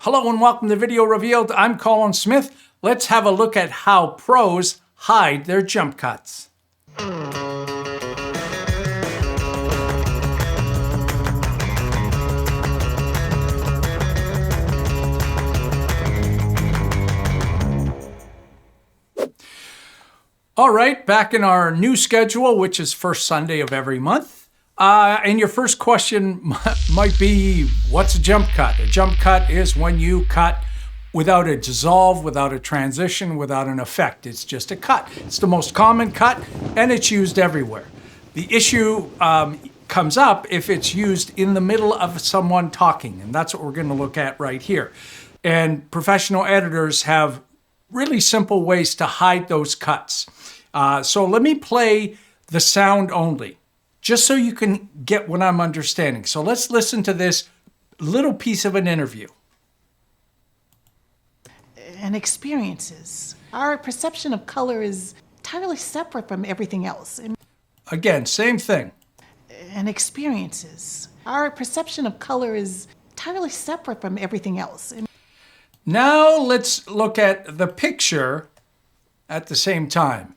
Hello and welcome to Video Revealed. I'm Colin Smith. Let's have a look at how pros hide their jump cuts. All right, back in our new schedule, which is first Sunday of every month. And your first question might be, what's a jump cut? A jump cut is when you cut without a dissolve, without a transition, without an effect. It's just a cut. It's the most common cut, and it's used everywhere. The issue comes up if it's used in the middle of someone talking, and that's what we're going to look at right here. And professional editors have really simple ways to hide those cuts. So let me play the sound only, just so you can get what I'm understanding. So let's listen to this little piece of an interview. And experiences. Our perception of color is entirely separate from everything else. Again, same thing. And experiences. Our perception of color is entirely separate from everything else. Now let's look at the picture at the same time.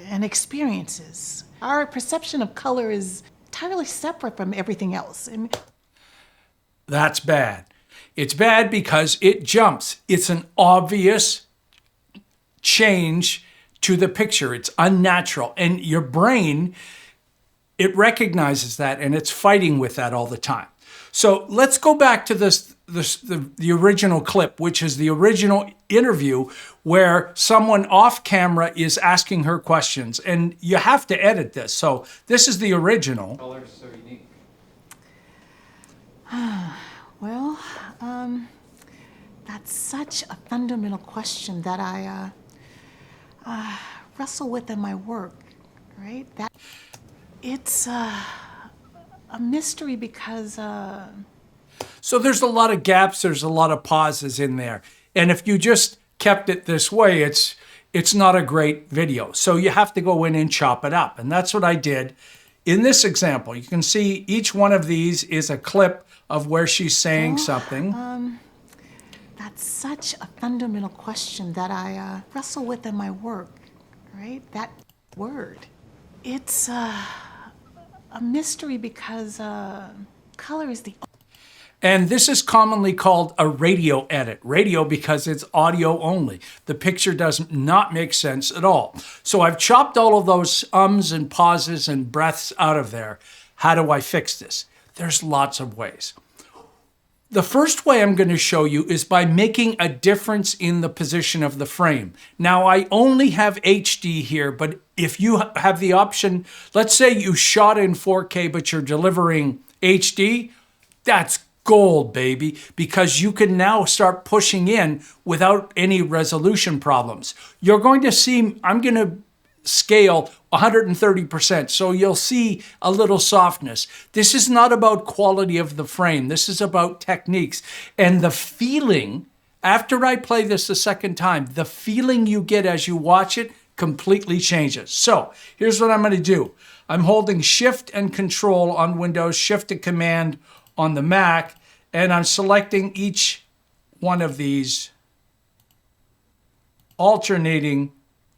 And experiences. Our perception of color is entirely separate from everything else. That's bad. It's bad because it jumps. It's an obvious change to the picture. It's unnatural. And your brain, it recognizes that and it's fighting with that all the time. So let's go back to the original clip, which is the original interview where someone off camera is asking her questions, and you have to edit this. So this is the original. Color's so unique. Well, that's such a fundamental question that I wrestle with in my work, right? That it's a mystery because So there's a lot of gaps, there's a lot of pauses in there. And if you just kept it this way, it's not a great video. So you have to go in and chop it up. And that's what I did in this example. You can see each one of these is a clip of where she's saying something. That's such a fundamental question that I wrestle with in my work, right? That word. It's a mystery because color is the... And this is commonly called a radio edit. Radio because it's audio only. The picture does not make sense at all. So I've chopped all of those ums and pauses and breaths out of there. How do I fix this? There's lots of ways. The first way I'm going to show you is by making a difference in the position of the frame. Now, I only have HD here, but if you have the option, let's say you shot in 4K, but you're delivering HD, that's gold, baby, because you can now start pushing in without any resolution problems. You're going to see, I'm going to scale 130%, so you'll see a little softness. This is not about quality of the frame. This is about techniques. And the feeling, after I play this a second time, the feeling you get as you watch it completely changes. So here's what I'm going to do. I'm holding Shift and Control on Windows, Shift and Command on the Mac, and I'm selecting each one of these alternating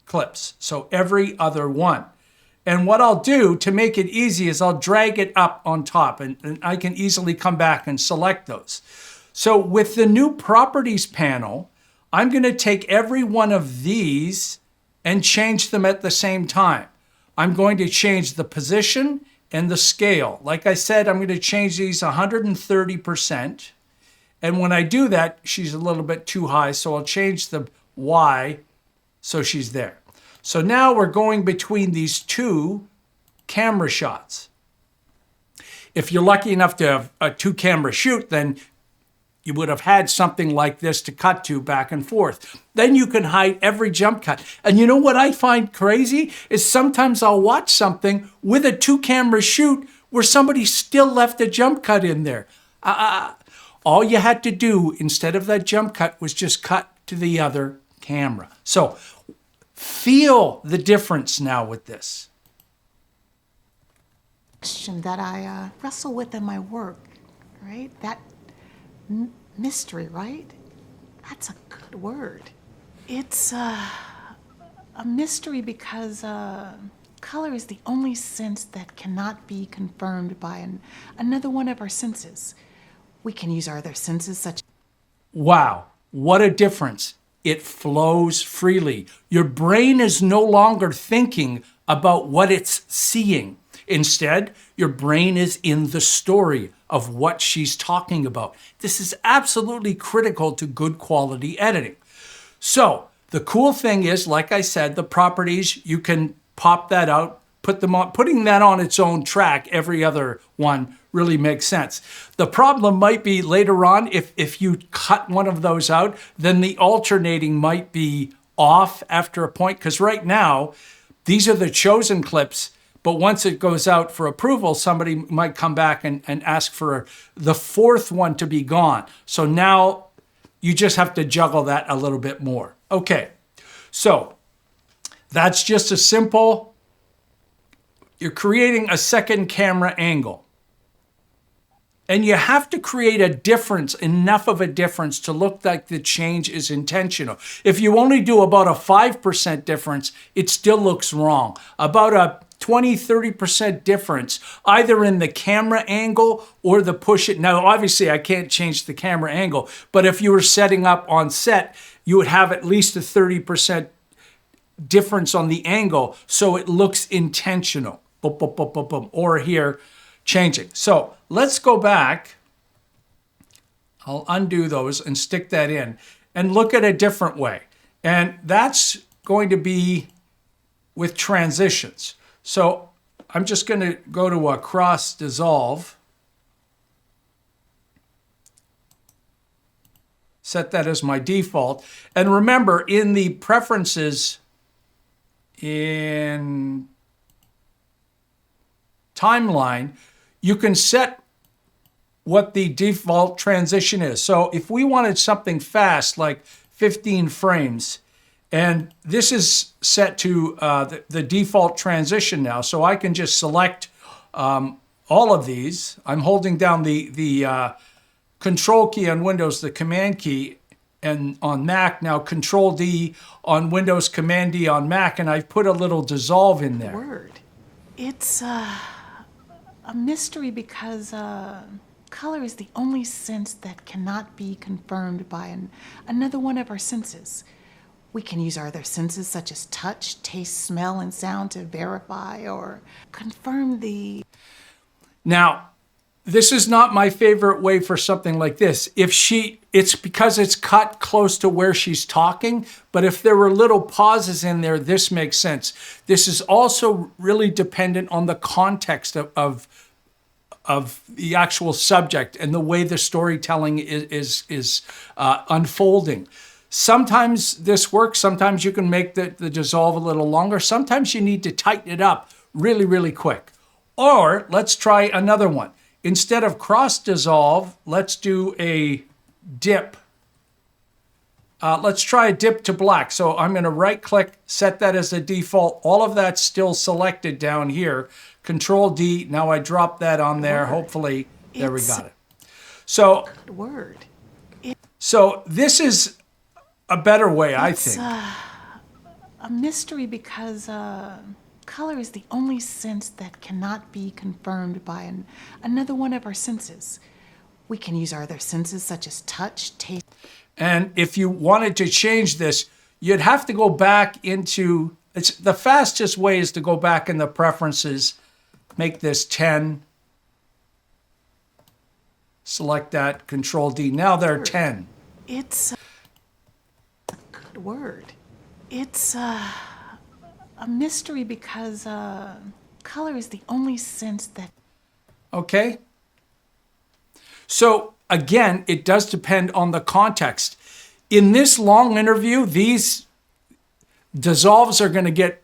clips. So every other one. And what I'll do to make it easy is I'll drag it up on top, and I can easily come back and select those. So with the new Properties panel, I'm going to take every one of these and change them at the same time. I'm going to change the position and the scale. Like I said, I'm going to change these 130%. And when I do that, she's a little bit too high, so I'll change the Y so she's there. So now we're going between these two camera shots. If you're lucky enough to have a two-camera shoot, then you would have had something like this to cut to back and forth. Then you can hide every jump cut. And you know what I find crazy is sometimes I'll watch something with a two-camera shoot where somebody still left a jump cut in there. All you had to do instead of that jump cut was just cut to the other camera. So feel the difference now with this. Question that I wrestle with in my work, right? That mystery, right? That's a good word. It's a mystery because color is the only sense that cannot be confirmed by another one of our senses. We can use our other senses such. Wow, what a difference. It flows freely. Your brain is no longer thinking about what it's seeing. Instead, your brain is in the story of what she's talking about. This is absolutely critical to good quality editing. So the cool thing is, like I said, the properties, you can pop that out, put them on. Putting that on its own track, every other one really makes sense. The problem might be later on, if you cut one of those out, then the alternating might be off after a point, because right now, these are the chosen clips, but once it goes out for approval, somebody might come back and ask for the fourth one to be gone. So now you just have to juggle that a little bit more. Okay, so that's just a simple, you're creating a second camera angle. And you have to create a difference, enough of a difference to look like the change is intentional. If you only do about a 5% difference, it still looks wrong. About a 20-30% difference, either in the camera angle or the push it. Now, obviously, I can't change the camera angle, but if you were setting up on set, you would have at least a 30% difference on the angle, so it looks intentional. Boom, boom, boom, boom, boom. Or here, changing. So let's go back. I'll undo those and stick that in and look at a different way. And that's going to be with transitions. So I'm just going to go to a cross dissolve. Set that as my default. And remember, in the preferences in timeline, you can set what the default transition is. So if we wanted something fast, like 15 frames, and this is set to the default transition now, so I can just select all of these. I'm holding down the Control key on Windows, the Command key, and on Mac, now Control D on Windows, Command D on Mac, and I've put a little dissolve in there. Word. It's a mystery because color is the only sense that cannot be confirmed by another one of our senses. We can use our other senses such as touch, taste, smell, and sound to verify or confirm the... Now, this is not my favorite way for something like this. It's because it's cut close to where she's talking, but if there were little pauses in there, this makes sense. This is also really dependent on the context of the actual subject and the way the storytelling is unfolding. Sometimes this works. Sometimes you can make the dissolve a little longer. Sometimes you need to tighten it up really, really quick. Or let's try another one. Instead of cross dissolve, let's do a dip. Let's try a dip to black. So I'm going to right click, set that as a default. All of that's still selected down here. Control D. Now I drop that on there. Hopefully, there we got it. So, word. So this is a better way, I think. A mystery because color is the only sense that cannot be confirmed by another one of our senses. We can use our other senses such as touch, taste. And if you wanted to change this, you'd have to go back into, the fastest way is to go back in the preferences, make this 10, select that, Control D. Now they're 10. It's a good word. It's a mystery because color is the only sense that... Okay. So again, it does depend on the context. In this long interview, these dissolves are going to get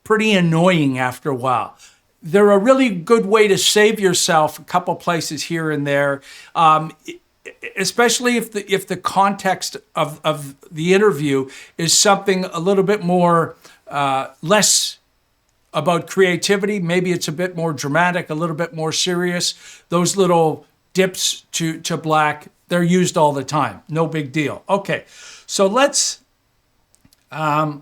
pretty annoying after a while. They're a really good way to save yourself a couple places here and there, especially if the context of the interview is something a little bit more less about creativity. Maybe it's a bit more dramatic, a little bit more serious. Those little dips to black, They're used all the time. No big deal. Okay, so let's I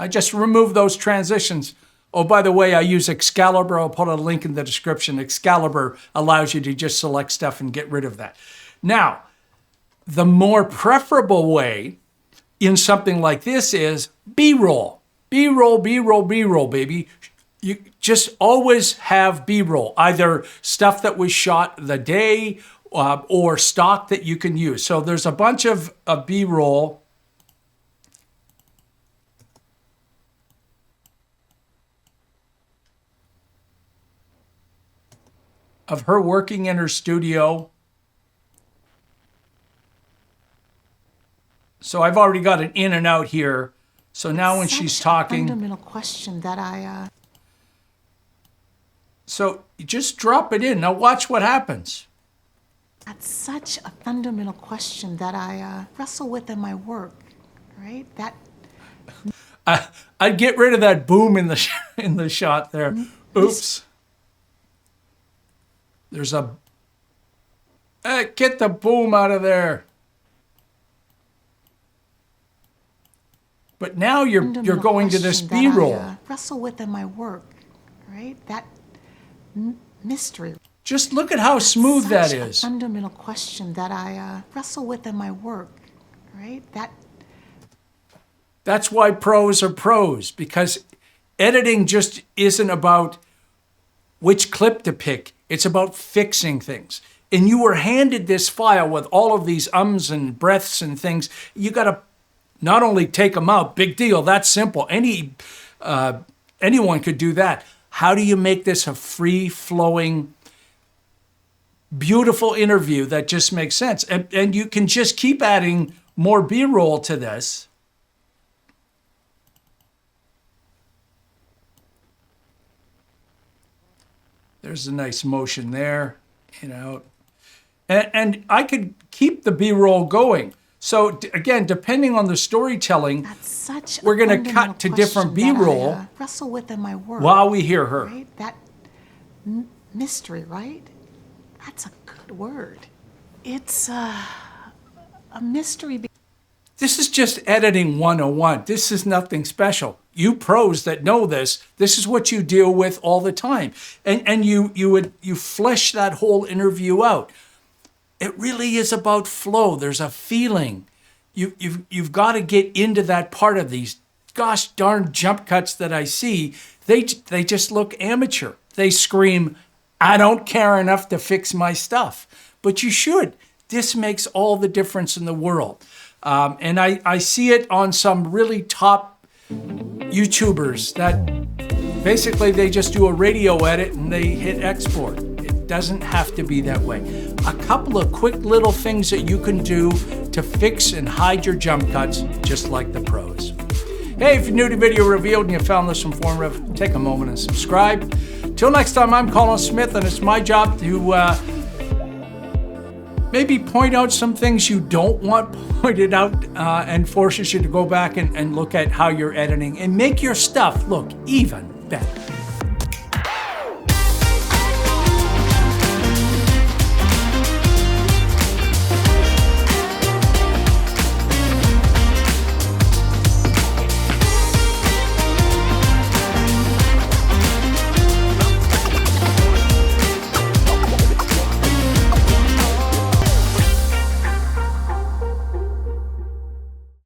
just removed those transitions. Oh, by the way, I use Excalibur. I'll put a link in the description. Excalibur allows you to just select stuff and get rid of that. Now, the more preferable way in something like this is B-roll. B-roll, B-roll, B-roll, baby. You just always have B-roll, either stuff that was shot the day or stock that you can use. So there's a bunch of B-roll. Of her working in her studio. So I've already got an in and out here. So now when she's talking, fundamental question that I so you just drop it in. Now watch what happens. That's such a fundamental question that I wrestle with in my work, right? That I'd get rid of that boom in the shot there. Oops. There's a get the boom out of there. But now you're going to this B-roll. Wrestle with in my work, right? That mystery. Just look at how smooth that is. A fundamental question that I wrestle with in my work, right? That's why pros are pros, because editing just isn't about which clip to pick. It's about fixing things. And you were handed this file with all of these ums and breaths and things. You got to not only take them out, big deal, that's simple. Anyone could do that. How do you make this a free-flowing, beautiful interview that just makes sense? And you can just keep adding more B-roll to this. There's a nice motion there, you know. And I could keep the B-roll going. So again, depending on the storytelling, we're going to cut to different B-roll wrestle with in my work while we hear her. Right? That mystery, right? That's a good word. It's a mystery. This is just editing 101. This is nothing special. You pros that know this is what you deal with all the time. And you flesh that whole interview out. It really is about flow. There's a feeling. You've got to get into that part of these gosh darn jump cuts that I see. They just look amateur. They scream, I don't care enough to fix my stuff. But you should. This makes all the difference in the world. And I see it on some really top YouTubers that basically they just do a radio edit and they hit export. It doesn't have to be that way. A couple of quick little things that you can do to fix and hide your jump cuts, just like the pros. Hey, if you're new to Video Revealed and you found this informative, take a moment and subscribe. Till next time, I'm Colin Smith, and it's my job to maybe point out some things you don't want pointed out and forces you to go back and look at how you're editing and make your stuff look even better.